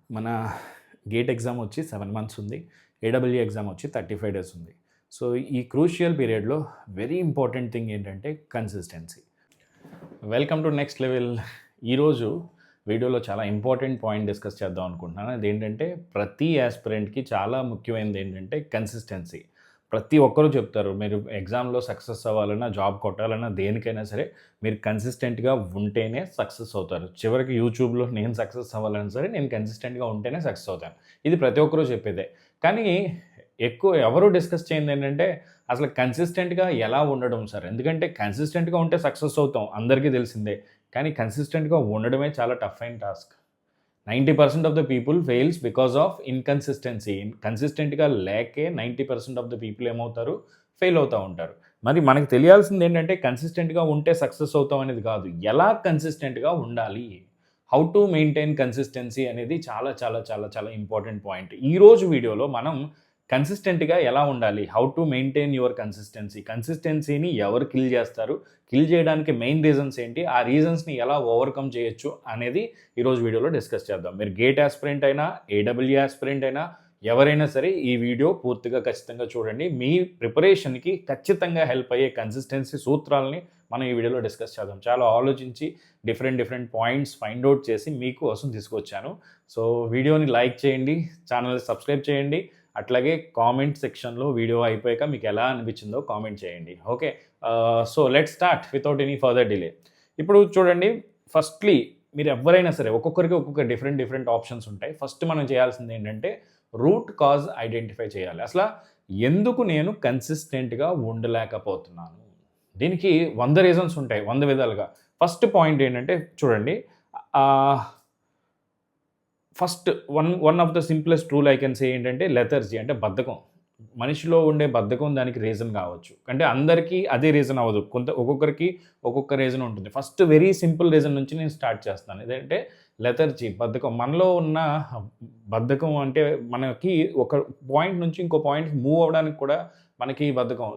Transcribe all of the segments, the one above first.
మన gate exam వచ్చి 7 months ఉంది. ఏడబ్ల్యూ ఎగ్జామ్ వచ్చి 35 డేస్ ఉంది. సో, ఈ క్రూషియల్ పీరియడ్‌లో వెరీ ఇంపార్టెంట్ థింగ్ ఏంటంటే consistency. Welcome to next level. ఈరోజు వీడియోలో చాలా ఇంపార్టెంట్ పాయింట్ డిస్కస్ చేద్దాం అనుకుంటున్నాను. అదేంటంటే ప్రతి యాస్పిరెంట్‌కి చాలా ముఖ్యమైనది ఏంటంటే కన్సిస్టెన్సీ. ప్రతి ఒక్కరు చెప్తారు మీరు ఎగ్జామ్‌లో సక్సెస్ అవ్వాలన్నా, జాబ్ కొట్టాలన్నా, దేనికైనా సరే మీరు కన్సిస్టెంట్‌గా ఉంటేనే సక్సెస్ అవుతారు. చివరికి యూట్యూబ్‌లో నేను సక్సెస్ అవ్వాలన్నా సరే నేను కన్సిస్టెంట్‌గా ఉంటేనే సక్సెస్ అవుతాను. ఇది ప్రతి ఒక్కరు చెప్పేదే. కానీ ఎక్కువ ఎవరు డిస్కస్ చేయంది ఏంటంటే అసలు కన్సిస్టెంట్‌గా ఎలా ఉండడం సార్? ఎందుకంటే కన్సిస్టెంట్‌గా ఉంటే సక్సెస్ అవుతాం అందరికీ తెలిసిందే. కానీ కన్సిస్టెంట్‌గా ఉండడమే చాలా టఫ్ అయిన task. 90% of the people fails because of inconsistency. కన్సిస్టెంట్‌గా లేకే 90% ఆఫ్ ద పీపుల్ ఏమవుతారు? ఫెయిల్ అవుతా ఉంటారు. మరి మనకు తెలియాల్సింది ఏంటంటే కన్సిస్టెంట్‌గా ఉంటే సక్సెస్ అవుతాం అనేది కాదు. ఎలా కన్సిస్టెంట్‌గా ఉండాలి? హౌ టు మెయింటైన్ కన్సిస్టెన్సీ అనేది చాలా చాలా చాలా చాలా ఇంపార్టెంట్ పాయింట్. ఈరోజు వీడియోలో మనం కన్సిస్టెంట్‌గా ఎలా ఉండాలి? How to maintain your consistency. కన్సిస్టెన్సీని ఎవరు కిల్ చేస్తారు? కిల్ చేయడానికి మెయిన్ రీజన్స్ ఏంటి? ఆ రీజన్స్‌ని ఎలా ఓవర్‌కమ్ చేయొచ్చు అనేది ఈరోజు వీడియోలో డిస్కస్ చేద్దాం. మీరు గేట్ యాస్పిరెంట్ అయినా, ఏడబ్ల్యూ యాస్పిరెంట్ అయినా ఎవరైనా సరే ఈ వీడియో పూర్తిగా ఖచ్చితంగా చూడండి. మీ ప్రిపరేషన్‌కి ఖచ్చితంగా హెల్ప్ అయ్యే కన్సిస్టెన్సీ సూత్రాలని మనం ఈ వీడియోలో డిస్కస్ చేద్దాం. చాలా ఆలోచించి డిఫరెంట్ పాయింట్స్ ఫైండ్ ఔట్ చేసి మీకోసం తీసుకొచ్చాను. సో, వీడియోని లైక్ చేయండి, ఛానల్‌ని సబ్స్క్రైబ్ చేయండి. అట్లాగే కామెంట్ సెక్షన్‌లో వీడియో అయిపోయాక మీకు ఎలా అనిపించిందో కామెంట్ చేయండి. Okay. So, let's start without any further delay. ఇప్పుడు చూడండి, ఫస్ట్‌లీ మీరు ఎవ్వరైనా సరే ఒక్కొక్కరికి ఒక్కొక్క డిఫరెంట్ ఆప్షన్స్ ఉంటాయి. ఫస్ట్ మనం చేయాల్సింది ఏంటంటే రూట్ కాజ్ ఐడెంటిఫై చేయాలి. అసల ఎందుకు నేను కన్సిస్టెంట్‌గా ఉండలేకపోతున్నాను? దీనికి 100 రీజన్స్ ఉంటాయి. 100 విధాలుగా. ఫస్ట్ పాయింట్ ఏంటంటే చూడండి, ఆహ్, first one of the simplest rule I can say ఏంటంటే లెథర్జీ అంటే బద్ధకం. మనిషిలో ఉండే బద్ధకం దానికి రీజన్ కావచ్చు. అంటే అందరికీ అదే రీజన్ అవ్వదు. ఒక్కొక్కరికి ఒక్కొక్క రీజన్ ఉంటుంది. ఫస్ట్ వెరీ సింపుల్ రీజన్ నుంచి నేను స్టార్ట్ చేస్తాను. ఏదంటే లెథర్జీ బద్ధకం. మనలో ఉన్న బద్ధకం అంటే మనకి ఒక పాయింట్ నుంచి ఇంకో పాయింట్‌కి మూవ్ అవ్వడానికి కూడా మనకి బద్ధకం.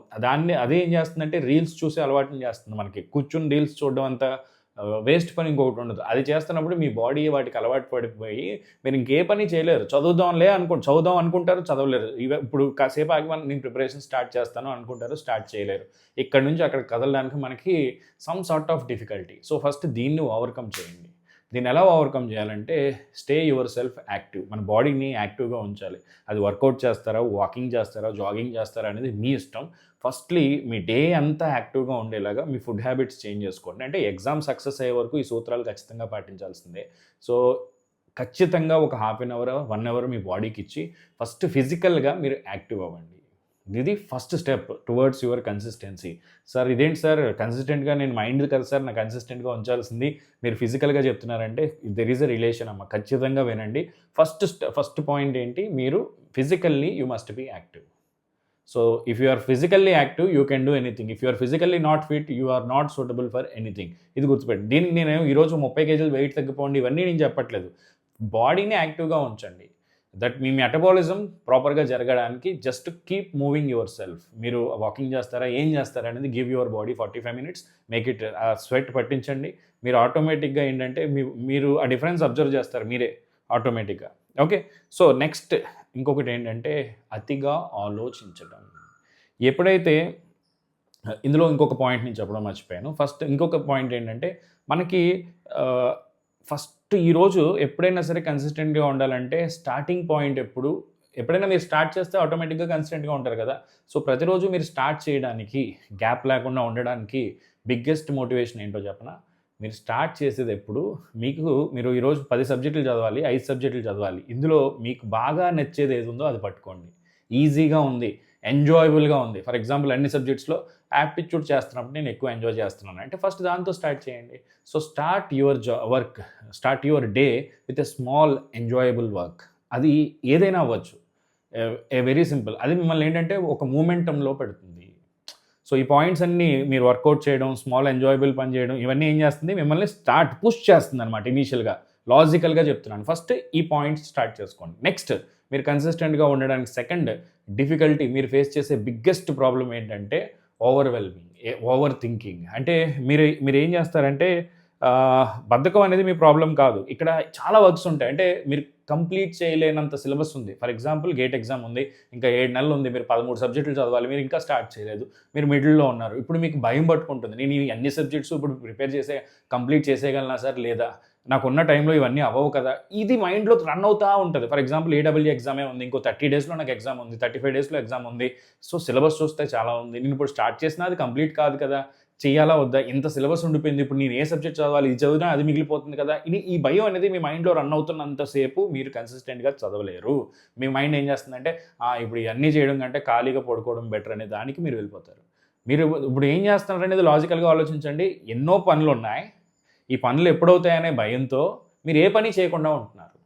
అదే ఏం చేస్తుందంటే రీల్స్ చూసే అలవాటుని చేస్తుంది మనకి. కూర్చొని రీల్స్ చూడడం అంత వేస్ట్ పని ఇంకొకటి ఉండదు. అది చేస్తున్నప్పుడు మీ బాడీ వాటికి అలవాటు పడిపోయి మీరు ఇంకే పని చేయలేరు. చదువుదాం అనుకుంటారు, చదవలేరు. ఇప్పుడు కాసేపు ఆగి నేను ప్రిపరేషన్ స్టార్ట్ చేస్తాను అనుకుంటారు, స్టార్ట్ చేయలేరు. ఇక్కడి నుంచి అక్కడికి కదలడానికి మనకి some sort of difficulty. So, first దీన్ని ఓవర్‌కమ్ చేయండి. దీన్ని ఎలా ఓవర్‌కమ్ చేయాలంటే స్టే యువర్ సెల్ఫ్ యాక్టివ్. మన బాడీని యాక్టివ్‌గా ఉంచాలి. అది వర్కౌట్ చేస్తారా, వాకింగ్ చేస్తారా, జాగింగ్ చేస్తారా అనేది మీ ఇష్టం. ఫస్ట్‌లీ మీ డే అంతా యాక్టివ్‌గా ఉండేలాగా మీ ఫుడ్ హ్యాబిట్స్ చేంజ్ చేసుకోండి. అంటే ఎగ్జామ్ సక్సెస్ అయ్యే వరకు ఈ సూత్రాలు ఖచ్చితంగా పాటించాల్సిందే. సో, ఖచ్చితంగా ఒక హాఫ్ ఎన్ అవర్, 1 అవర్ మీ బాడీకిచ్చి ఫస్ట్ ఫిజికల్‌గా మీరు యాక్టివ్ అవ్వండి. ఇది first step towards your consistency. Sir ఇదేంటి సార్ కన్సిస్టెంట్‌గా నేను మైండ్ కదా సార్ నాకు కన్సిస్టెంట్‌గా ఉంచాల్సింది. మీరు ఫిజికల్‌గా చెప్తున్నారంటే దేర్ ఈస్ ఎ రిలేషన్ అమ్మ. ఖచ్చితంగా వినండి. ఫస్ట్ పాయింట్ ఏంటి? మీరు physically you must be active. So, if you are physically active you can do anything. If you are physically not fit you are not suitable for anything. ఇది గుర్తుపెట్టండి. దీనికి నేను ఈరోజు 30 కేజీలు వెయిట్ తగ్గిపోండి ఇవన్నీ నేను చెప్పట్లేదు. బాడీని యాక్టివ్‌గా ఉంచండి. మీ మెటబాలిజం ప్రాపర్‌గా జరగడానికి just keep moving yourself. మీరు వాకింగ్ చేస్తారా, ఏం చేస్తారా అనేది give your body 45 minutes. Make it sweat పట్టించండి. మీరు ఆటోమేటిక్‌గా ఏంటంటే మీరు ఆ డిఫరెన్స్ అబ్జర్వ్ చేస్తారు మీరే ఆటోమేటిక్‌గా. ఓకే. సో, నెక్స్ట్ ఇంకొకటి ఏంటంటే అతిగా ఆలోచించడం. ఎప్పుడైతే ఇందులో ఇంకొక పాయింట్ నేను చెప్పడం మర్చిపోయాను. ఫస్ట్ ఇంకొక పాయింట్ ఏంటంటే మనకి ఆహ్, ఫస్ట్ ఈరోజు ఎప్పుడైనా సరే కన్సిస్టెంట్‌గా ఉండాలంటే స్టార్టింగ్ పాయింట్ ఎప్పుడైనా మీరు స్టార్ట్ చేస్తే ఆటోమేటిక్‌గా కన్సిస్టెంట్‌గా ఉంటారు కదా! సో, ప్రతిరోజు మీరు స్టార్ట్ చేయడానికి గ్యాప్ లేకుండా ఉండడానికి బిగ్గెస్ట్ మోటివేషన్ ఏంటో చెప్పనా? మీరు స్టార్ట్ చేసేదెప్పుడు మీరు ఈరోజు 10 సబ్జెక్టులు చదవాలి, 5 సబ్జెక్టులు చదవాలి. ఇందులో మీకు బాగా నచ్చేది ఏదుందో అది పట్టుకోండి. ఈజీగా ఉంది, ఎంజాయబుల్‌గా ఉంది. ఫర్ ఎగ్జాంపుల్ అన్ని సబ్జెక్ట్స్‌లో యాప్టిట్యూడ్ చేస్తున్నప్పుడు నేను ఎక్కువ ఎంజాయ్ చేస్తున్నాను అంటే ఫస్ట్ దాంతో స్టార్ట్ చేయండి. So, start your day with a small enjoyable work. అది ఏదైనా అవ్వచ్చు. Very simple. అది మిమ్మల్ని ఏంటంటే ఒక మూమెంటంలో పెడుతుంది. సో, ఈ పాయింట్స్ అన్నీ మీరు వర్కౌట్ చేయడం, స్మాల్ ఎంజాయబుల్ పని చేయడం ఇవన్నీ ఏం చేస్తుంది మిమ్మల్ని పుష్ చేస్తుందనమాట ఇనీషియల్‌గా. లాజికల్‌గా చెప్తున్నాను. ఫస్ట్ ఈ పాయింట్స్ స్టార్ట్ చేసుకోండి. నెక్స్ట్ మీరు కన్సిస్టెంట్‌గా ఉండడానికి సెకండ్ డిఫికల్టీ మీరు ఫేస్ చేసే బిగ్గెస్ట్ ప్రాబ్లమ్ ఏంటంటే ఓవర్ థింకింగ్. అంటే మీరేం చేస్తారంటే బద్ధకం అనేది మీ ప్రాబ్లమ్ కాదు. ఇక్కడ చాలా వర్క్స్ ఉంటాయి. అంటే మీరు కంప్లీట్ చేయలేనంత సిలబస్ ఉంది. ఫర్ ఎగ్జాంపుల్ గేట్ ఎగ్జామ్ ఉంది, ఇంకా 7 నెలలు ఉంది, మీరు 13 సబ్జెక్టులు చదవాలి, మీరు ఇంకా స్టార్ట్ చేయలేదు, మీరు మిడిల్‌లో ఉన్నారు. ఇప్పుడు మీకు భయం పట్టుకుంటుంది, నేను ఈ అన్ని సబ్జెక్ట్స్ ఇప్పుడు కంప్లీట్ చేసేయగలనా సార్, లేదా నాకున్న టైంలో ఇవన్నీ అవ్వవు కదా, ఇది మైండ్‌లో రన్ అవుతా ఉంటది. ఫర్ ఎగ్జాంపుల్ ఏడబ్ల్యూ ఎగ్జామే ఉంది, ఇంకో 30 డేస్‌లో నాకు ఎగ్జామ్ ఉంది, 35 డేస్‌లో ఎగ్జామ్ ఉంది. సో సిలబస్ చూస్తే చాలా ఉంది, నేను ఇప్పుడు స్టార్ట్ చేసినా అది కంప్లీట్ కాదు కదా, చేయాలా వద్దా, ఇంత సిలబస్ ఉండిపోయింది, ఇప్పుడు నేను ఏ సబ్జెక్ట్ చదవాలి, ఇది చదివినా అది మిగిలిపోతుంది కదా, ఈ భయం అనేది మీ మైండ్‌లో రన్ అవుతున్నంత సేపు మీరు కన్సిస్టెంట్‌గా చదవలేరు. మీ మైండ్ ఏం చేస్తుందంటే ఇప్పుడు ఇవన్నీ చేయడం కంటే ఖాళీగా పడుకోవడం బెటర్ అనే దానికి మీరు వెళ్ళిపోతారు. మీరు ఇప్పుడు ఏం చేస్తున్నారనేది లాజికల్‌గా ఆలోచించండి. ఎన్నో పనులున్నాయి, ఈ పనులు ఎప్పుడవుతాయనే భయంతో మీరు ఏ పని చేయకుండా ఉంటున్నారు.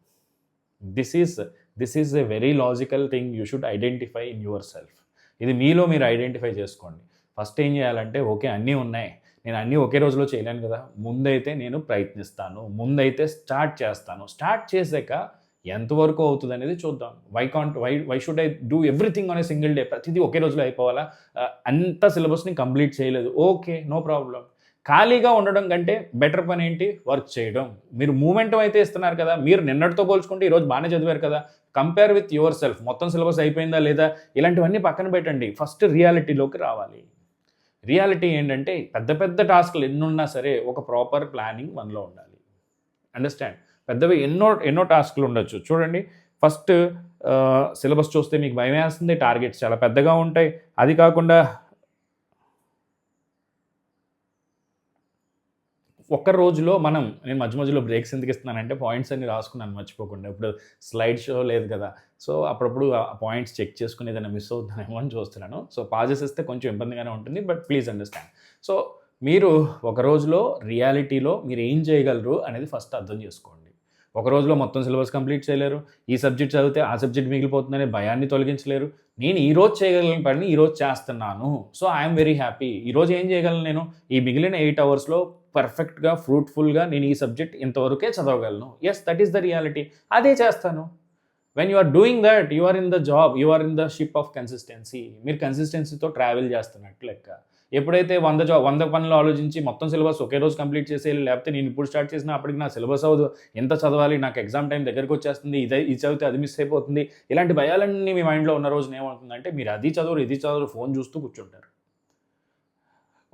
This is a very logical thing you should identify in your self. ఇది మీలో మీరు ఐడెంటిఫై చేసుకోండి. ఫస్ట్ ఏం చేయాలంటే, ఓకే అన్నీ ఉన్నాయి, నేను అన్నీ ఒకే రోజులో చేయలేను కదా, ముందైతే నేను ప్రయత్నిస్తాను, ముందైతే స్టార్ట్ చేస్తాను, స్టార్ట్ చేసాక ఎంతవరకు అవుతుంది అనేది చూద్దాం. Why should I do everything on a single day, ప్రతిదీ ఒకే రోజులో అయిపోవాలా, అంత సిలబస్ని కంప్లీట్ చేయలేదు, ఓకే నో ప్రాబ్లం. ఖాళీగా ఉండడం కంటే బెటర్ పని ఏంటి, వర్క్ చేయడం. మీరు మూమెంటం అయితే ఇస్తున్నారు కదా, మీరు నిన్నటితో పోల్చుకుంటే ఈరోజు బాగానే చదివారు కదా, కంపేర్ విత్ యువర్ సెల్ఫ్. మొత్తం సిలబస్ అయిపోయిందా లేదా, ఇలాంటివన్నీ పక్కన పెట్టండి, ఫస్ట్ రియాలిటీలోకి రావాలి. రియాలిటీ ఏంటంటే, పెద్ద పెద్ద టాస్క్లు ఎన్నున్నా సరే ఒక ప్రాపర్ ప్లానింగ్ మనలో ఉండాలి. అండర్స్టాండ్? పెద్దవి ఎన్నో టాస్క్లు ఉండొచ్చు. చూడండి, ఫస్ట్ సిలబస్ చూస్తే మీకు భయం వేస్తుంది, టార్గెట్స్ చాలా పెద్దగా ఉంటాయి. అది కాకుండా ఒక్క రోజులో నేను మధ్యలో బ్రేక్స్ ఎందుకు ఇస్తున్నానంటే, పాయింట్స్ అన్ని రాసుకున్నాను మర్చిపోకుండా. ఇప్పుడు స్లైడ్ షో లేదు కదా, సో అప్పుడప్పుడు ఆ పాయింట్స్ చెక్ చేసుకుని ఏదైనా మిస్ అవుతున్నానేమో అని చూస్తున్నాను. సో పాజెస్ ఇస్తే కొంచెం ఇబ్బందిగానే ఉంటుంది, బట్ ప్లీజ్ అండర్స్టాండ్. సో మీరు ఒక రోజులో రియాలిటీలో మీరు ఏం చేయగలరు అనేది ఫస్ట్ అర్థం చేసుకోండి. ఒక రోజులో మొత్తం సిలబస్ కంప్లీట్ చేయలేరు, ఈ సబ్జెక్ట్ చదివితే ఆ సబ్జెక్ట్ మిగిలిపోతుందనే భయాన్ని తొలగించలేరు. నేను ఈరోజు చేయగలిగిన పనిని ఈరోజు చేస్తున్నాను, సో ఐఎమ్ వెరీ హ్యాపీ. ఈరోజు ఏం చేయగలను, నేను ఈ మిగిలిన 8 అవర్స్లో పర్ఫెక్ట్గా ఫ్రూట్ఫుల్గా నేను ఈ సబ్జెక్ట్ ఇంతవరకే చదవగలను. Yes, that is the reality, అదే చేస్తాను. When you are doing that, you are in the job, you are in the ship of consistency. మీరు కన్సిస్టెన్సీతో ట్రావెల్ చేస్తున్నట్టు లెక్క. ఎప్పుడైతే 100 పనులు ఆలోచించి మొత్తం సిలబస్ ఒకే రోజు కంప్లీట్ చేసేయాలి, లేకపోతే నేను ఇప్పుడు స్టార్ట్ చేసినా అప్పటికి నా సిలబస్ అవ్వదు, ఎంత చదవాలి, నాకు ఎగ్జామ్ టైం దగ్గరికి వచ్చేస్తుంది, ఇది చదివితే అది మిస్ అయిపోతుంది, ఇలాంటి భయాలన్నీ మీ మైండ్లో ఉన్న రోజున ఏమవుతుందంటే, మీరు అది చదవరు ఇది చదవరు, ఫోన్ చూస్తూ కూర్చుంటారు.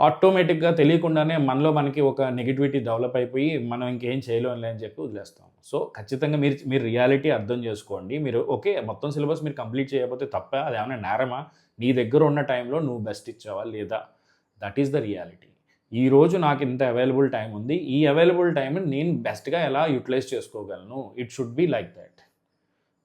ఆటోమేటిక్గా తెలియకుండానే మనకి ఒక నెగిటివిటీ డెవలప్ అయిపోయి మనం ఇంకేం చేయలేంలే అని చెప్పి వదిలేస్తాం. సో ఖచ్చితంగా మీరు రియాలిటీ అర్థం చేసుకోండి. మీరు ఓకే మొత్తం సిలబస్ మీరు కంప్లీట్ చేయకపోతే తప్ప, అది ఏమైనా నేరమా? నీ దగ్గర ఉన్న టైంలో నువ్వు బెస్ట్ ఇచ్చావా లేదా, దట్ ఈస్ ద రియాలిటీ. ఈరోజు నాకు ఇంత అవైలబుల్ టైం ఉంది, ఈ అవైలబుల్ టైంని నేను బెస్ట్గా ఎలా యూటిలైజ్ చేసుకోగలను, it should be like that.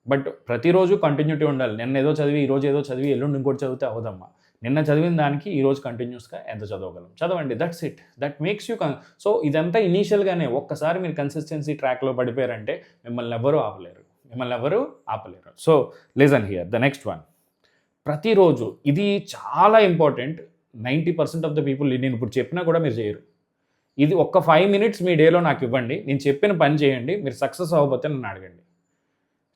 But ప్రతిరోజు కంటిన్యూటీ ఉండాలి. నిన్న ఏదో చదివి ఈరోజు ఏదో చదివి ఎల్లుండి ఇంకోటి చదివితే అవదమ్మా. నిన్న చదివిన దానికి ఈరోజు కంటిన్యూస్గా ఎంత చదవగలం చదవండి, that's it. That makes you so ఇదంతా ఇనీషియల్గానే. ఒక్కసారి మీరు కన్సిస్టెన్సీ ట్రాక్లో పడిపోయారంటే మిమ్మల్ని ఎవరూ ఆపలేరు. So listen here the next one. ప్రతిరోజు, ఇది చాలా ఇంపార్టెంట్. 90% ఆఫ్ ద పీపుల్ నేను ఇప్పుడు చెప్పినా కూడా మీరు చేయరు. ఇది ఒక్క 5 మినిట్స్ మీ డేలో నాకు ఇవ్వండి, నేను చెప్పిన పని చేయండి, మీరు సక్సెస్ అవ్వకపోతే నన్ను అడగండి.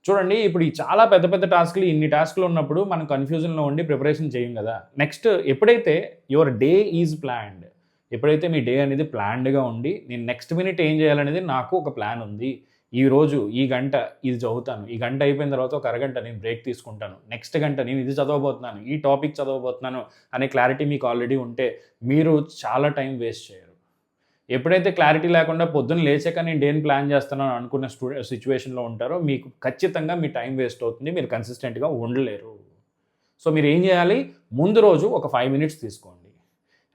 చూడండి, ఇప్పుడు ఈ చాలా పెద్ద పెద్ద టాస్క్లు, ఇన్ని టాస్క్లు ఉన్నప్పుడు మనం కన్ఫ్యూజన్లో ఉండి ప్రిపరేషన్ చేయం కదా. నెక్స్ట్ ఎప్పుడైతే యువర్ డే ఈజ్ ప్లాన్డ్, ఎప్పుడైతే మీ డే అనేది ప్లాన్డ్గా ఉండి, నేను నెక్స్ట్ మినిట్ ఏం చేయాలనేది నాకు ఒక ప్లాన్ ఉంది, ఈరోజు ఈ గంట ఇది చదువుతాను, ఈ గంట అయిపోయిన తర్వాత ఒక అరగంట నేను బ్రేక్ తీసుకుంటాను, నెక్స్ట్ గంట నేను ఇది చదవబోతున్నాను, ఈ టాపిక్ చదవబోతున్నాను అనే క్లారిటీ మీకు ఆల్రెడీ ఉంటే మీరు చాలా టైం వేస్ట్ చేయరు. ఎప్పుడైతే క్లారిటీ లేకుండా పొద్దున్న లేచాక నేను డేని ప్లాన్ చేస్తున్నాను అనుకున్న సిచ్యువేషన్లో ఉంటారో మీకు ఖచ్చితంగా మీ టైం వేస్ట్ అవుతుంది, మీరు కన్సిస్టెంట్గా ఉండలేరు. సో మీరు ఏం చేయాలి, ముందు రోజు ఒక 5 మినిట్స్ తీసుకోండి.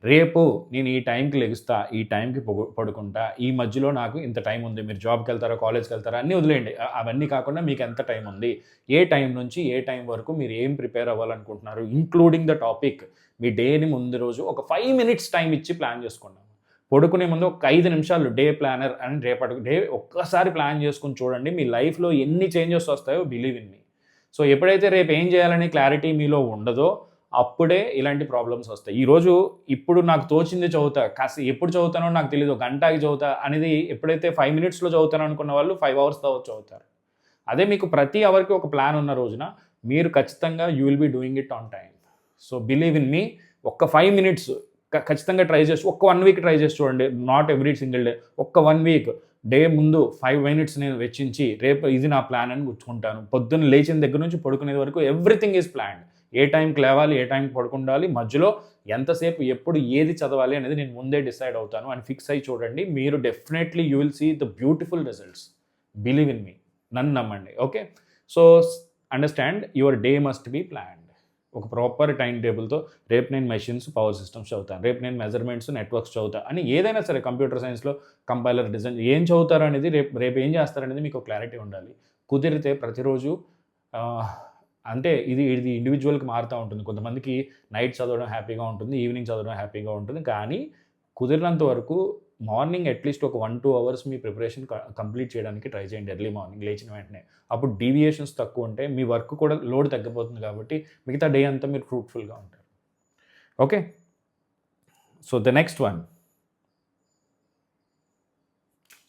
రేపు నేను ఈ టైంకి లెగుస్తా, ఈ టైంకి పడుకుంటా, ఈ మధ్యలో నాకు ఇంత టైం ఉంది, మీరు జాబ్కి వెళ్తారా కాలేజ్కి వెళ్తారా అన్నీ వదిలేయండి, అవన్నీ కాకుండా మీకు ఎంత టైం ఉంది, ఏ టైం నుంచి ఏ టైం వరకు మీరు ఏం ప్రిపేర్ అవ్వాలనుకుంటున్నారు, ఇంక్లూడింగ్ ద టాపిక్. మీ డేని ముందు రోజు ఒక 5 మినిట్స్ టైం ఇచ్చి ప్లాన్ చేసుకున్నాం. పడుకునే ముందు ఒక 5 నిమిషాలు డే ప్లానర్ అని రేపటి డే ఒక్కసారి ప్లాన్ చేసుకుని చూడండి, మీ లైఫ్లో ఎన్ని చేంజెస్ వస్తాయో బిలీవ్ ఇన్ మీ. సో ఎప్పుడైతే రేపు ఏం చేయాలనే క్లారిటీ మీలో ఉండదో అప్పుడే ఇలాంటి ప్రాబ్లమ్స్ వస్తాయి. ఈరోజు ఇప్పుడు నాకు తోచింది చదువుతా, కాస్త ఎప్పుడు చదువుతానో నాకు తెలియదు, గంటకి చదువుతా అనేది ఎప్పుడైతే 5 మినిట్స్లో చదువుతాను అనుకున్న వాళ్ళు 5 అవర్స్ చదువుతారు. అదే మీకు ప్రతి అవర్కి ఒక ప్లాన్ ఉన్న రోజున మీరు ఖచ్చితంగా you will be doing it on time. So believe in me, ఒక్క 5 మినిట్స్ ఖచ్చితంగా ట్రై చేసి ఒక్క 1 వీక్ ట్రై చేసి చూడండి, నాట్ ఎవ్రీ సింగిల్ డే, ఒక్క 1 వీక్ డే ముందు 5 మినిట్స్ నేను వెచ్చించి రేపు ఇది నా ప్లాన్ అని గుర్తుకుంటాను. పొద్దున్న లేచిన దగ్గర నుంచి పడుకునేది వరకు ఎవ్రీథింగ్ ఈజ్ ప్లాన్డ్. ఏ టైంకి లేవాలి, ఏ టైంకి పడుకుండాలి, మధ్యలో ఎంతసేపు ఎప్పుడు ఏది చదవాలి అనేది నేను ముందే డిసైడ్ అవుతాను అని ఫిక్స్ అయ్యి చూడండి. మీరు definitely you will see the beautiful results. Believe in me. నన్ను నమ్మండి. Okay. So understand your day must be planned. ఒక ప్రాపర్ టైం టేబుల్తో రేపు నేను మెషిన్స్, పవర్ సిస్టమ్స్ చదువుతాను, రేపు నేను మెజర్మెంట్స్, నెట్వర్క్స్ చదువుతాను అని ఏదైనా సరే కంప్యూటర్ సైన్స్లో కంపైలర్ డిజైన్ ఏం చదువుతారు అనేది రేపు ఏం చేస్తారనేది మీకు క్లారిటీ ఉండాలి. కుదిరితే ప్రతిరోజు అంటే ఇది ఇండివిజువల్కి మారుతూ ఉంటుంది. కొంతమందికి నైట్ చదవడం హ్యాపీగా ఉంటుంది, ఈవినింగ్ చదవడం హ్యాపీగా ఉంటుంది. కానీ కుదిరినంత వరకు మార్నింగ్ అట్లీస్ట్ ఒక 1-2 అవర్స్ మీ ప్రిపరేషన్ కంప్లీట్ చేయడానికి ట్రై చేయండి ఎర్లీ మార్నింగ్ లేచిన వెంటనే. అప్పుడు డీవియేషన్స్ తక్కువ ఉంటాయి, మీ వర్క్ కూడా లోడ్ తగ్గిపోతుంది కాబట్టి మిగతా డే అంతా మీరు ఫ్రూట్ఫుల్గా ఉంటారు. Okay. So the next one.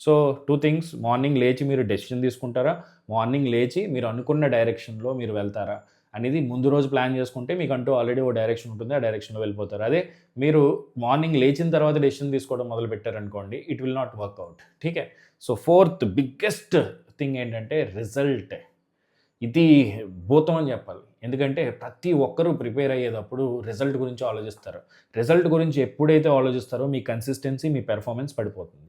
So 2 things. Morning లేచి మీరు డెసిషన్ తీసుకుంటారా, మార్నింగ్ లేచి మీరు అనుకున్న డైరెక్షన్లో మీరు వెళ్తారా అనేది ముందు రోజు ప్లాన్ చేసుకుంటే మీకంటూ ఆల్రెడీ ఓ డైరెక్షన్ ఉంటుంది, ఆ డైరెక్షన్లో వెళ్ళిపోతారు. అదే మీరు మార్నింగ్ లేచిన తర్వాత డెసిషన్ తీసుకోవడం మొదలు పెట్టారనుకోండి, ఇట్ విల్ నాట్ వర్క్అవుట్. ఠీకే. సో 4th బిగ్గెస్ట్ థింగ్ ఏంటంటే రిజల్ట్. ఇది భూతం అని చెప్పాలి. ఎందుకంటే ప్రతి ఒక్కరూ ప్రిపేర్ అయ్యేటప్పుడు రిజల్ట్ గురించి ఆలోచిస్తారు. రిజల్ట్ గురించి ఎప్పుడైతే ఆలోచిస్తారో మీ కన్సిస్టెన్సీ, మీ పెర్ఫార్మెన్స్ పడిపోతుంది.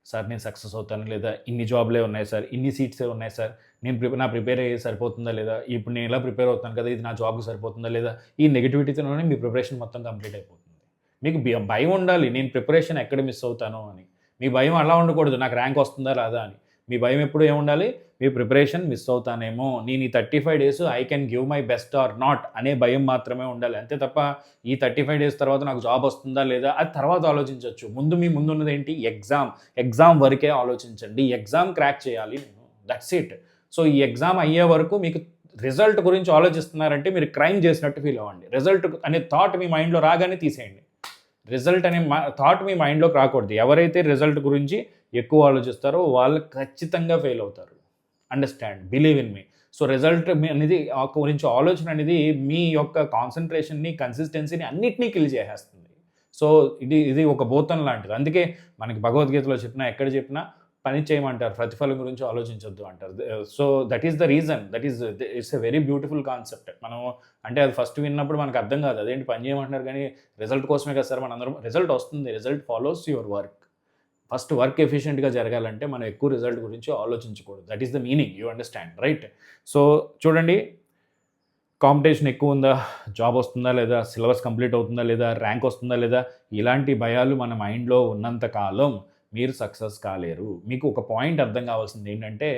సార్ నేను సక్సెస్ అవుతాను లేదా, ఇన్ని జాబ్లే ఉన్నాయి సార్, ఇన్ని సీట్సే ఉన్నాయి సార్, నేను ప్రిపేర్ అయ్యేది సరిపోతుందా లేదా, ఇప్పుడు నేను ఎలా ప్రిపేర్ అవుతాను కదా, ఇది నా జాబ్కి సరిపోతుందా లేదా, ఈ నెగిటివిటీతోనే మీ ప్రిపరేషన్ మొత్తం కంప్లీట్ అయిపోతుంది. మీకు భయం ఉండాలి, నేను ప్రిపరేషన్ ఎక్కడ మిస్ అవుతాను అని. మీ భయం అలా ఉండకూడదు, నాకు ర్యాంక్ వస్తుందా రాదా అని. మీ భయం ఎప్పుడు ఏముండాలి, మీ ప్రిపరేషన్ మిస్ అవుతానేమో, నేను ఈ 35 days I can give my best or not అనే భయం మాత్రమే ఉండాలి. అంతే తప్ప ఈ 35 డేస్ తర్వాత నాకు జాబ్ వస్తుందా లేదా అది తర్వాత ఆలోచించవచ్చు. మీ ముందున్నది ఏంటి, ఎగ్జామ్ వరకే ఆలోచించండి. ఎగ్జామ్ క్రాక్ చేయాలి నేను, దట్స్ ఇట్. సో ఈ ఎగ్జామ్ అయ్యే వరకు మీకు రిజల్ట్ గురించి ఆలోచిస్తున్నారంటే మీరు క్రైమ్ చేసినట్టు ఫీల్ అవ్వండి. రిజల్ట్ అనే థాట్ మీ మైండ్లో రాగానే తీసేయండి. రిజల్ట్ అనే థాట్ మీ మైండ్లోకి రాకూడదు. ఎవరైతే రిజల్ట్ గురించి ఎక్కువ ఆలోచిస్తారో వాళ్ళు ఖచ్చితంగా ఫెయిల్ అవుతారు. Understand, believe in me. So result అనేది గురించి ఆలోచన అనేది మీ యొక్క కాన్సన్ట్రేషన్ని, కన్సిస్టెన్సీని అన్నిటినీ కిల్ చేసేస్తుంది. సో ఇది ఒక భూతం లాంటిది. అందుకే మనకి భగవద్గీతలో చెప్పినా, ఎక్కడ చెప్పినా పని చేయమంటారు, ప్రతిఫలం గురించి ఆలోచించొద్దు అంటారు. So that is the reason, it's a very beautiful concept. మనం అంటే అది ఫస్ట్ విన్నప్పుడు మనకు అర్థం కాదు, అదేంటి పని చేయమంటున్నారు కానీ రిజల్ట్ కోసమే కదా సార్ మనందరం. రిజల్ట్ వస్తుంది, result follows your work. First work ఎఫిషియెంట్గా జరగాలంటే మనం ఎక్కువ రిజల్ట్ గురించి ఆలోచించకూడదు. That is the meaning, you understand, right? So చూడండి, కాంపిటీషన్ ఎక్కువ ఉందా, జాబ్ వస్తుందా లేదా, సిలబస్ కంప్లీట్ అవుతుందా లేదా, ర్యాంక్ వస్తుందా లేదా, ఇలాంటి భయాలు మన మైండ్లో ఉన్నంత కాలం మీరు సక్సెస్ కాలేరు. మీకు ఒక పాయింట్ అర్థం కావాల్సింది ఏంటంటే,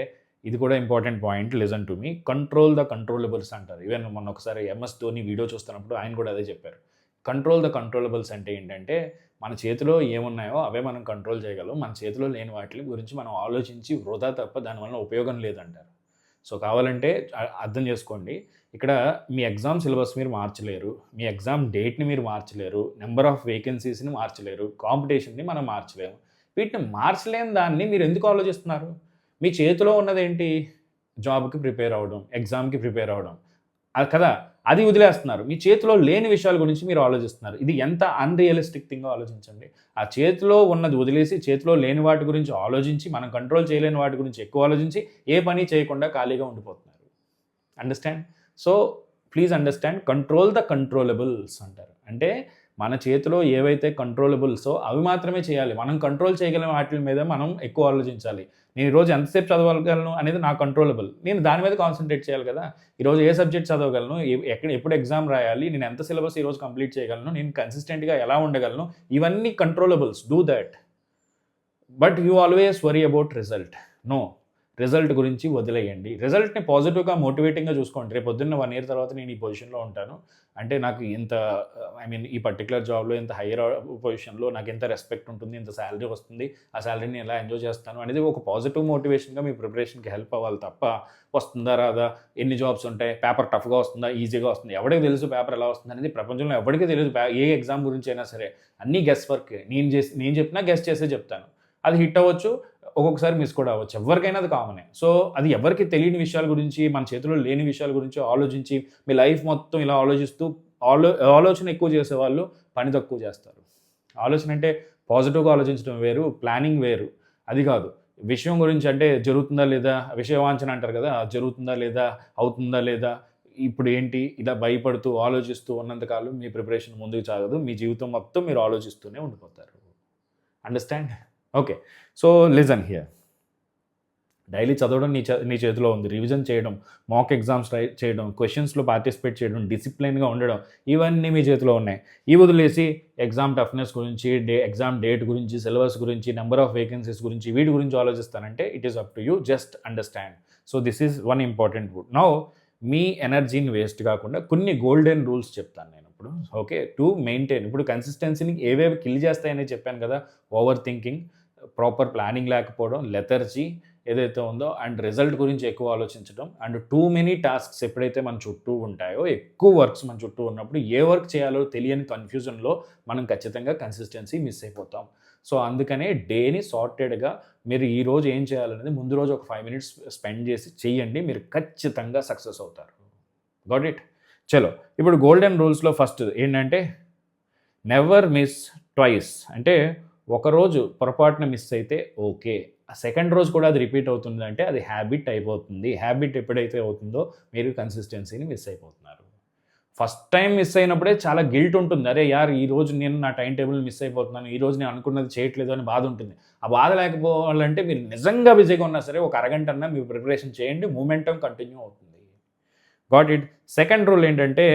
ఇది కూడా important point, listen to me. Control the controllables అంటారు. ఈవెన్ మొన్న ఒకసారి MS ధోని వీడియో చూస్తున్నప్పుడు ఆయన కూడా అదే చెప్పారు. కంట్రోల్ ద కంట్రోలబుల్స్ అంటే ఏంటంటే, మన చేతిలో ఏమున్నాయో అవే మనం కంట్రోల్ చేయగలం, మన చేతిలో లేని వాటి గురించి మనం ఆలోచించి వృధా తప్ప దానివల్ల ఉపయోగం లేదంటారు. సో కావాలంటే అర్థం చేసుకోండి, ఇక్కడ మీ ఎగ్జామ్ సిలబస్ మీరు మార్చలేరు, మీ ఎగ్జామ్ డేట్ని మీరు మార్చలేరు, నెంబర్ ఆఫ్ వేకెన్సీస్ని మార్చలేరు, కాంపిటీషన్ని మనం మార్చలేము. వీటిని మార్చలేని దాన్ని మీరు ఎందుకు ఆలోచిస్తున్నారు? మీ చేతిలో ఉన్నదేంటి, జాబ్కి ప్రిపేర్ అవ్వడం, ఎగ్జామ్కి ప్రిపేర్ అవ్వడం, అది కదా, అది వదిలేస్తున్నారు. మీ చేతిలో లేని విషయాల గురించి మీరు ఆలోచిస్తున్నారు. ఇది ఎంత అన్రియలిస్టిక్ థింగో ఆలోచించండి. ఆ చేతిలో ఉన్నది వదిలేసి చేతిలో లేని వాటి గురించి ఆలోచించి, మనం కంట్రోల్ చేయలేని వాటి గురించి ఎక్కువ ఆలోచించి ఏ పని చేయకుండా ఖాళీగా ఉండిపోతున్నారు. Understand? So please understand, control the controllables అంటారు. అంటే మన చేతిలో ఏవైతే కంట్రోలబుల్సో అవి మాత్రమే చేయాలి. మనం కంట్రోల్ చేయగలిగిన వాటి మీద మనం ఎక్కువ ఆలోచించాలి. నేను ఈరోజు ఎంతసేపు చదవగలను అనేది నా కంట్రోలబుల్, నేను దాని మీద కాన్సన్ట్రేట్ చేయాలి కదా. ఈరోజు ఏ సబ్జెక్ట్ చదవగలను, ఎప్పుడు ఎగ్జామ్ రాయాలి, నేను ఎంత సిలబస్ ఈరోజు కంప్లీట్ చేయగలను, నేను కన్సిస్టెంట్గా ఎలా ఉండగలను, ఇవన్నీ controllables. Do that. But you always worry about result. No, result గురించి వదిలేయండి. రిజల్ట్ని పాజిటివ్గా, మోటివేటింగ్గా చూసుకోండి. రేపు పొద్దున్న 1 year తర్వాత నేను ఈ పొజిషన్లో ఉంటాను అంటే నాకు ఇంత ఈ పర్టికులర్ జాబ్లో ఇంత హైయర్ పొజిషన్లో నాకు ఎంత రెస్పెక్ట్ ఉంటుంది, ఇంత శాలరీ వస్తుంది, ఆ శాలరీని ఎలా ఎంజాయ్ చేస్తాను అనేది ఒక పాజిటివ్ మోటివేషన్గా మీ ప్రిపరేషన్కి హెల్ప్ అవ్వాలి తప్ప వస్తుందా రాదా, ఎన్ని జాబ్స్ ఉంటాయి, పేపర్ టఫ్గా వస్తుందా, ఈజీగా వస్తుంది, ఎవరికి తెలుసు పేపర్ ఎలా వస్తుంది అనేది ప్రపంచంలో ఎవరికి తెలియదు. ఏ ఎగ్జామ్ గురించి అయినా సరే అన్నీ గెస్ వర్క్. నేను చెప్పినా గెస్ చేసే చెప్తాను. అది హిట్ అవ్వచ్చు, ఒక్కొక్కసారి మిస్ కూడా అవ్వచ్చు, ఎవరికైనా అది కామనే. సో అది ఎవరికి తెలియని విషయాల గురించి, మన చేతిలో లేని విషయాల గురించి ఆలోచించి మీ లైఫ్ మొత్తం ఇలా ఆలోచిస్తూ ఆలోచన ఎక్కువ చేసేవాళ్ళు పని తక్కువ చేస్తారు. ఆలోచన అంటే పాజిటివ్గా ఆలోచించడం వేరు, ప్లానింగ్ వేరు, అది కాదు. విషయం గురించి అంటే జరుగుతుందా లేదా, విషయవాంఛన అంటారు కదా, జరుగుతుందా లేదా, అవుతుందా లేదా, ఇప్పుడు ఏంటి ఇలా భయపడుతూ ఆలోచిస్తూ ఉన్నంతకాలం మీ ప్రిపరేషన్ ముందుకు సాగదు. మీ జీవితం మొత్తం మీరు ఆలోచిస్తూనే ఉండిపోతారు. Understand? Okay. So listen here. Daily చదవడం నీ చేతిలో ఉంది. రివిజన్ చేయడం, మాక్ ఎగ్జామ్స్ చేయడం, క్వెషన్స్లో పార్టిసిపేట్ చేయడం, డిసిప్లిన్గా ఉండడం, ఇవన్నీ మీ చేతిలో ఉన్నాయి. ఇవి వదిలేసి ఎగ్జామ్ టఫ్నెస్ గురించి, ఎగ్జామ్ డేట్ గురించి, సిలబస్ గురించి, నెంబర్ ఆఫ్ వేకెన్సీస్ గురించి, వీటి గురించి ఆలోచిస్తానంటే it is up to you. Just understand. So this is one important would. Now మీ ఎనర్జీని వేస్ట్ కాకుండా కొన్ని గోల్డెన్ రూల్స్ చెప్తాను నేను ఇప్పుడు. Okay, to maintain. ఇప్పుడు కన్సిస్టెన్సీని ఏవేవి కిల్ చేస్తాయని చెప్పాను కదా. ఓవర్ థింకింగ్, ప్రాపర్ ప్లానింగ్ లేకపోవడం, లెథర్జీ ఏదైతే ఉందో, అండ్ రిజల్ట్ గురించి ఎక్కువ ఆలోచించడం, అండ్ టూ మెనీ టాస్క్స్ ఎప్పుడైతే మన చుట్టూ ఉంటాయో, ఎక్కువ వర్క్స్ మన చుట్టూ ఉన్నప్పుడు ఏ వర్క్ చేయాలో తెలియని కన్ఫ్యూజన్లో మనం ఖచ్చితంగా కన్సిస్టెన్సీ మిస్ అయిపోతాం. సో అందుకనే డేని సార్టెడ్గా మీరు ఈరోజు ఏం చేయాలనేది ముందు రోజు ఒక 5 minutes స్పెండ్ చేసి చెయ్యండి. మీరు ఖచ్చితంగా సక్సెస్ అవుతారు. Got it? చలో, ఇప్పుడు గోల్డెన్ రూల్స్లో ఫస్ట్ ఏంటంటే నెవర్ మిస్ ట్వైస్. అంటే ఒకరోజు పొరపాటున మిస్ అయితే ఓకే, సెకండ్ రోజు కూడా అది రిపీట్ అవుతుంది అంటే అది హ్యాబిట్ అయిపోతుంది. హ్యాబిట్ ఎప్పుడైతే అవుతుందో మీరు కన్సిస్టెన్సీని మిస్ అయిపోతున్నారు. ఫస్ట్ టైం మిస్ అయినప్పుడే చాలా గిల్ట్ ఉంటుంది. అరే యార్, ఈరోజు నేను నా టైం టేబుల్ మిస్ అయిపోతున్నాను, ఈరోజు నేను అనుకున్నది చేయట్లేదు అని బాధ ఉంటుంది. ఆ బాధ లేకపోవాలంటే మీరు నిజంగా బిజీగా ఉన్నా సరే ఒక అరగంట అన్నా మీరు ప్రిపరేషన్ చేయండి, మూమెంటం కంటిన్యూ అవుతుంది. Got it? సెకండ్ రూల్ ఏంటంటే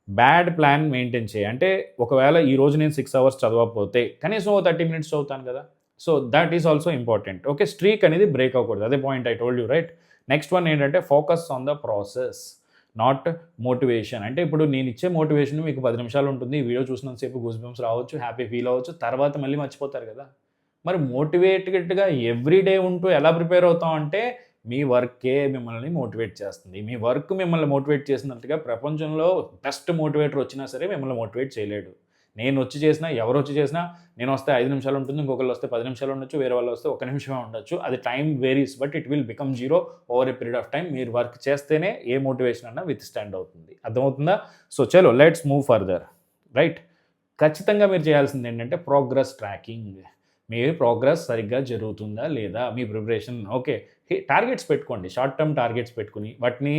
బ్యాడ్ ప్లాన్ మెయింటైన్ చేయి. అంటే ఒకవేళ ఈరోజు నేను 6 hours చదవకపోతే కనీసం 30 minutes చదువుతాను కదా. So that is also important. Okay, streak అనేది బ్రేక్ అవ్వకూడదు. అదే point I told you, right? Next one ఏంటంటే focus on the process, not motivation. అంటే ఇప్పుడు నేను ఇచ్చే మోటివేషన్ మీకు 10 నిమిషాలు ఉంటుంది. ఈ వీడియో చూసినంతసేపు గూస్ బంప్స్ రావచ్చు, హ్యాపీ ఫీల్ అవ్వచ్చు, తర్వాత మళ్ళీ మర్చిపోతారు కదా. మరి మోటివేటెడ్గా ఎవ్రీడే ఉంటూ ఎలా ప్రిపేర్ అవుతాం అంటే మీ వర్కే మిమ్మల్ని మోటివేట్ చేస్తుంది. మీ వర్క్ మిమ్మల్ని మోటివేట్ చేసినట్టుగా ప్రపంచంలో బెస్ట్ మోటివేటర్ వచ్చినా సరే మిమ్మల్ని మోటివేట్ చేయలేడు. నేను వచ్చి చేసినా, ఎవరు వచ్చి చేసినా, నేను వస్తే 5 నిమిషాలు ఉంటుంది, ఇంకొకళ్ళు వస్తే 10 నిమిషాలు ఉండొచ్చు, వేరే వాళ్ళు వస్తే 1 నిమిషమే ఉండొచ్చు. అది time varies, but it will become zero over a period of time. మీరు వర్క్ చేస్తేనే ఏ మోటివేషన్ అన్నా విత్ స్టాండ్ అవుతుంది. అర్థమవుతుందా? సో చలో, లెట్స్ మూవ్ ఫర్దర్, రైట్? ఖచ్చితంగా మీరు చేయాల్సింది ఏంటంటే ప్రోగ్రెస్ ట్రాకింగ్. మీ ప్రోగ్రెస్ సరిగ్గా జరుగుతుందా లేదా, మీ ప్రిపరేషన్. ఓకే, టార్గెట్స్ పెట్టుకోండి, షార్ట్ టర్మ్ టార్గెట్స్ పెట్టుకుని వాటిని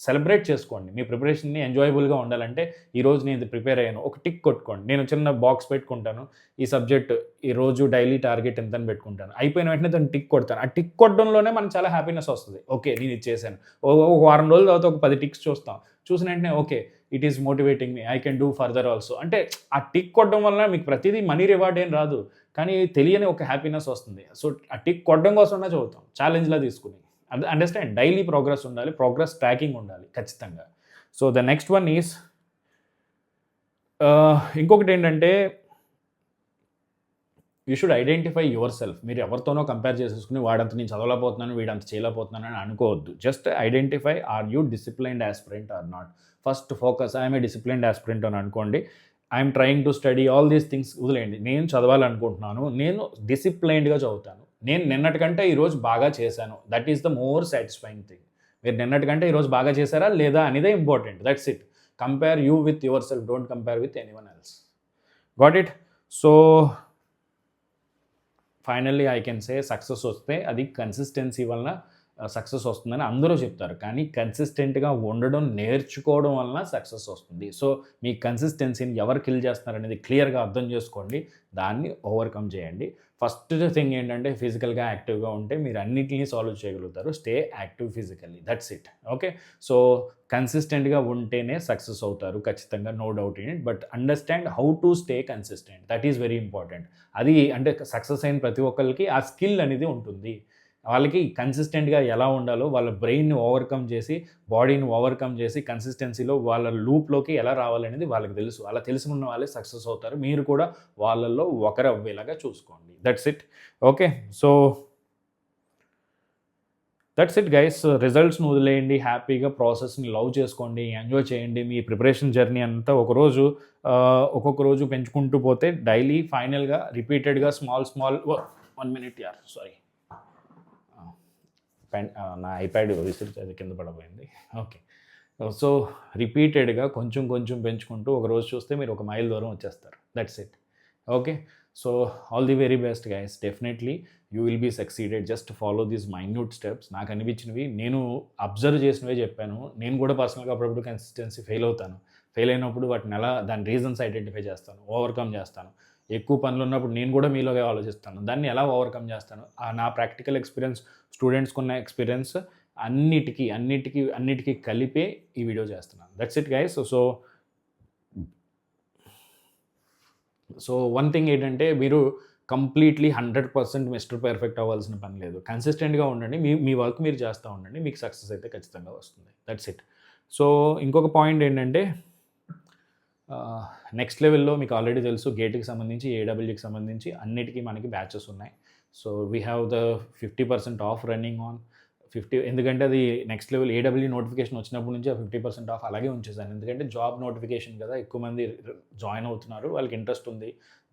సెలబ్రేట్ చేసుకోండి. మీ ప్రిపరేషన్ని ఎంజాయబుల్గా ఉండాలంటే ఈరోజు నేను ఇది ప్రిపేర్ అయ్యాను ఒక టిక్ కొట్టుకోండి. నేను చిన్న బాక్స్ పెట్టుకుంటాను, ఈ సబ్జెక్ట్ ఈరోజు డైలీ టార్గెట్ ఎంత అని పెట్టుకుంటాను. అయిపోయిన వెంటనే దాన్ని టిక్ కొడతాను. ఆ టిక్ కొట్టడంలోనే మనకు చాలా హ్యాపీనెస్ వస్తుంది. ఓకే, నేను ఇది చేశాను. ఒక వారం రోజుల తర్వాత ఒక 10 టిక్స్ చూస్తాం. చూసిన వెంటనే okay, it is motivating me, I can do further also. అంటే ఆ టిక్ కొట్టడం వల్ల మీకు ప్రతిదీ మనీ రివార్డ్ ఏం రాదు, కానీ తెలియని ఒక హ్యాపీనెస్ వస్తుంది. సో ఆ టిక్ కొట్టడం కోసమైనా చదువుతాం, ఛాలెంజ్లా తీసుకుని. అండర్స్టాండ్? డైలీ ప్రోగ్రెస్ ఉండాలి, ప్రోగ్రెస్ ట్రాకింగ్ ఉండాలి ఖచ్చితంగా. So the next one is ఇంకొకటి ఏంటంటే you should identify your self. మీరు ఎవరితోనో కంపేర్ చేసేసుకుని వాడంత నేను చదవలేకపోతున్నాను, వీడంత చేయలేకపోతున్నాను అని అనుకోవద్దు. Just identify, are you disciplined aspirant or not. First focus, I'm a disciplined aspirant అని అనుకోండి. I'm trying to study all these things వదిలేయండి. నేను చదవాలనుకుంటున్నాను, నేను డిసిప్లైన్డ్గా చదువుతాను, నేను నిన్నటికంటే ఈరోజు బాగా చేశాను. That is the more satisfying thing. మీరు నిన్నటికంటే ఈరోజు బాగా చేశారా లేదా అనేదే important. That's it. Compare you with your self, don't compare with anyone else. Got it? So finally I can say success వస్తే అది కన్సిస్టెన్సీ వలన సక్సెస్ వస్తుందని అందరూ చెప్తారు, కానీ కన్సిస్టెంట్గా ఉండడం నేర్చుకోవడం వలన సక్సెస్ వస్తుంది. సో మీ కన్సిస్టెన్సీని ఎవరు కిల్ చేస్తున్నారనేది క్లియర్గా అర్థం చేసుకోండి, దాన్ని ఓవర్కమ్ చేయండి. ఫస్ట్ థింగ్ ఏంటంటే ఫిజికల్గా యాక్టివ్గా ఉంటే మీరు అన్నిటినీ సాల్వ్ చేయగలుగుతారు. Stay active physically, that's it. Okay, so కన్సిస్టెంట్గా ఉంటేనే సక్సెస్ అవుతారు ఖచ్చితంగా, no doubt in it. But understand how to stay consistent, that is very important. అది అంటే సక్సెస్ అయిన ప్రతి ఒక్కరికి ఆ స్కిల్ అనేది ఉంటుంది. వాళ్ళకి కన్సిస్టెంట్గా ఎలా ఉండాలో, వాళ్ళ బ్రెయిన్ని ఓవర్కమ్ చేసి, బాడీని ఓవర్కమ్ చేసి కన్సిస్టెన్సీలో వాళ్ళ లూప్లోకి ఎలా రావాలనేది వాళ్ళకి తెలుసు. అలా తెలుసుకున్న వాళ్ళే సక్సెస్ అవుతారు. మీరు కూడా వాళ్ళల్లో ఒకరు అవ్వేలాగా చూసుకోండి. That's it. Okay, so that's it guys. రిజల్ట్స్ని వదిలేయండి, హ్యాపీగా ప్రాసెస్ని లవ్ చేసుకోండి, ఎంజాయ్ చేయండి. మీ ప్రిపరేషన్ జర్నీ అంతా ఒక్కొక్క రోజు పెంచుకుంటూ పోతే డైలీ ఫైనల్గా రిపీటెడ్గా స్మాల్ 1 minute యార్, సారీ, నా ఐప్యాడ్ విసిరి కింద పడబోయింది. ఓకే, సో రిపీటెడ్గా కొంచెం పెంచుకుంటూ ఒక రోజు చూస్తే మీరు 1 మైల్ దూరం వచ్చేస్తారు. That's it. Okay, so all the very best guys. Definitely you will be succeeded. Just follow these minute steps. నాకు అనిపించినవి నేను అబ్జర్వ్ చేసినవే చెప్పాను. నేను కూడా పర్సనల్గా అప్పుడప్పుడు కన్సిస్టెన్సీ ఫెయిల్ అవుతాను. ఫెయిల్ అయినప్పుడు వాటిని ఎలా దాని రీజన్స్ ఐడెంటిఫై చేస్తాను, ఓవర్కమ్ చేస్తాను. ఎక్కువ పనులు ఉన్నప్పుడు నేను కూడా మీలోగా ఆలోచిస్తాను, దాన్ని ఎలా ఓవర్కమ్ చేస్తాను. నా ప్రాక్టికల్ ఎక్స్పీరియన్స్, స్టూడెంట్స్కి ఉన్న ఎక్స్పీరియన్స్ అన్నిటికీ కలిపే ఈ వీడియో చేస్తున్నాను. That's it guys. So one thing ఏంటంటే, మీరు కంప్లీట్లీ 100% మిస్టర్ పర్ఫెక్ట్ అవ్వాల్సిన పని లేదు. కన్సిస్టెంట్గా ఉండండి. మీ వర్క్ మీరు చేస్తూ ఉండండి. మీకు సక్సెస్ అయితే ఖచ్చితంగా వస్తుంది. That's it. సో ఇంకొక పాయింట్ ఏంటంటే, నెక్స్ట్ లెవెల్లో మీకు ఆల్రెడీ తెలుసు, గేట్కి సంబంధించి, ఏడబ్ల్యూకి సంబంధించి అన్నిటికీ మనకి బ్యాచెస్ ఉన్నాయి. So we have the 50% of running on 50. ఎందుకంటే అది నెక్స్ట్ లెవెల్ ఏడబ్ల్యూ నోటిఫికేషన్ వచ్చినప్పటి నుంచి ఆ 50% ఆఫ్ అలాగే ఉంచేసాను. ఎందుకంటే జాబ్ నోటిఫికేషన్ కదా, ఎక్కువ మంది జాయిన్ అవుతున్నారు, వాళ్ళకి ఇంట్రెస్ట్ ఉంది,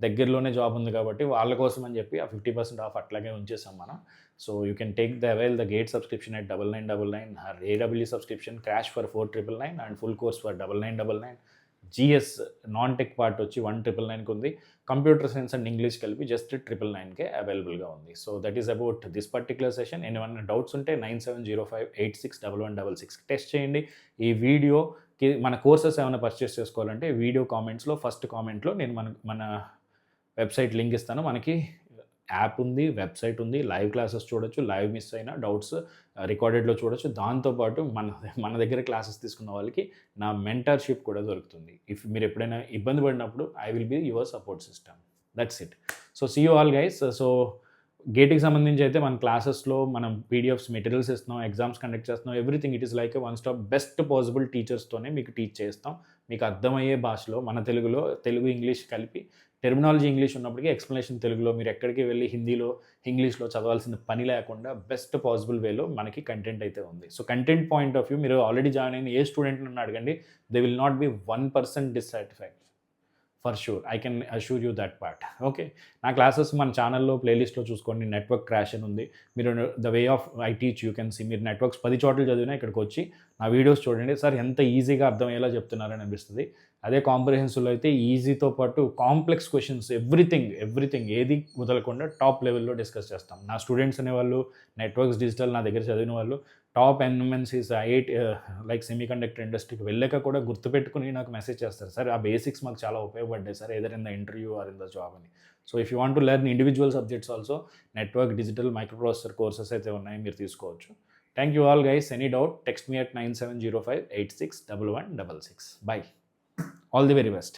దగ్గరలోనే జాబ్ ఉంది కాబట్టి వాళ్ళ కోసం అని చెప్పి ఆ 50% ఆఫ్ అట్లాగే ఉంచేసాం మనం. So you can take avail the GATE subscription at 9999, her AW subscription crash for 4999 and full course for 9999. GS non tech part వచ్చి 1999కి ఉంది. కంప్యూటర్ సైన్స్ అండ్ ఇంగ్లీష్ కలిపి జస్ట్ 999కే అవైలబుల్గా ఉంది. So that is about this particular session. ఏమైనా doubts ఉంటే 9705861166 test చేయండి. ఈ వీడియోకి మన కోర్సెస్ ఏమైనా పర్చేస్ చేసుకోవాలంటే వీడియో కామెంట్స్లో ఫస్ట్ కామెంట్లో నేను మన వెబ్సైట్ లింక్ ఇస్తాను. మనకి యాప్ ఉంది, వెబ్సైట్ ఉంది, లైవ్ క్లాసెస్ చూడొచ్చు, లైవ్ మిస్ అయిన డౌట్స్ రికార్డెడ్లో చూడొచ్చు. దాంతోపాటు మన దగ్గర క్లాసెస్ తీసుకున్న వాళ్ళకి నా మెంటర్షిప్ కూడా దొరుకుతుంది. ఇఫ్ మీరు ఎప్పుడైనా ఇబ్బంది పడినప్పుడు I will be your support system. That's it. So see you all guys. So గేట్కి సంబంధించి అయితే మన క్లాసెస్లో మనం పీడిఎఫ్స్ మెటీరియల్స్ ఇస్తున్నాం, ఎగ్జామ్స్ కండక్ట్ చేస్తున్నాం. Everything it is like a one stop best possible టీచర్స్తోనే మీకు టీచ్ చేస్తాం. మీకు అర్థమయ్యే భాషలో, మన తెలుగు ఇంగ్లీష్ కలిపి, టెర్మినాలజీ ఇంగ్లీష్ ఉన్నప్పటికీ ఎక్స్ప్లెనేషన్ తెలుగులో, మీరు ఎక్కడికి వెళ్ళి హిందీలో ఇంగ్లీష్లో చదవాల్సిన పని లేకుండా బెస్ట్ పాసిబుల్ వేలో మనకి కంటెంట్ అయితే ఉంది. So content point of view మీరు ఆల్రెడీ జాయిన్ అయిన ఏ స్టూడెంట్ని అడగండి, they will not be 1% dissatisfied for sure. I can assure you that part. Okay, నా క్లాసెస్ మన ఛానల్లో ప్లేలిస్ట్లో చూసుకోండి. నెట్వర్క్ క్రాష్ అని ఉంది. మీరు the way of I teach you can see. మీరు నెట్వర్క్స్ 10 చోట్ల చదివినా ఇక్కడికి వచ్చి నా వీడియోస్ చూడండి. సార్ ఎంత ఈజీగా అర్థమయ్యేలా చెప్తున్నారని అనిపిస్తుంది. అదే కాంప్రహెన్సివ్లో అయితే ఈజీతో పాటు కాంప్లెక్స్ క్వశ్చన్స్ ఎవ్రీథింగ్ ఏది వదలకుండా టాప్ లెవెల్లో డిస్కస్ చేస్తాం. నా స్టూడెంట్స్ అనేవాళ్ళు నెట్వర్క్స్ డిజిటల్ నా దగ్గర చదివిన వాళ్ళు టాప్ ఎంఎన్సీస్ లైక్ సెమీకండక్టర్ ఇండస్ట్రీకి వెళ్ళాక కూడా గుర్తుపెట్టుకుని నాకు మెసేజ్ చేస్తారు, సార్ ఆ బేసిక్స్ మాకు చాలా ఉపయోగపడ్డాయి sir, either in the interview or in the job అని. So if you want to learn individual subjects also, network, digital, microprocessor courses అయితే ఉన్నాయి, మీరు తీసుకోవచ్చు. Thank you all guys. Any doubt text me at 9705861166. Bye. All the very best.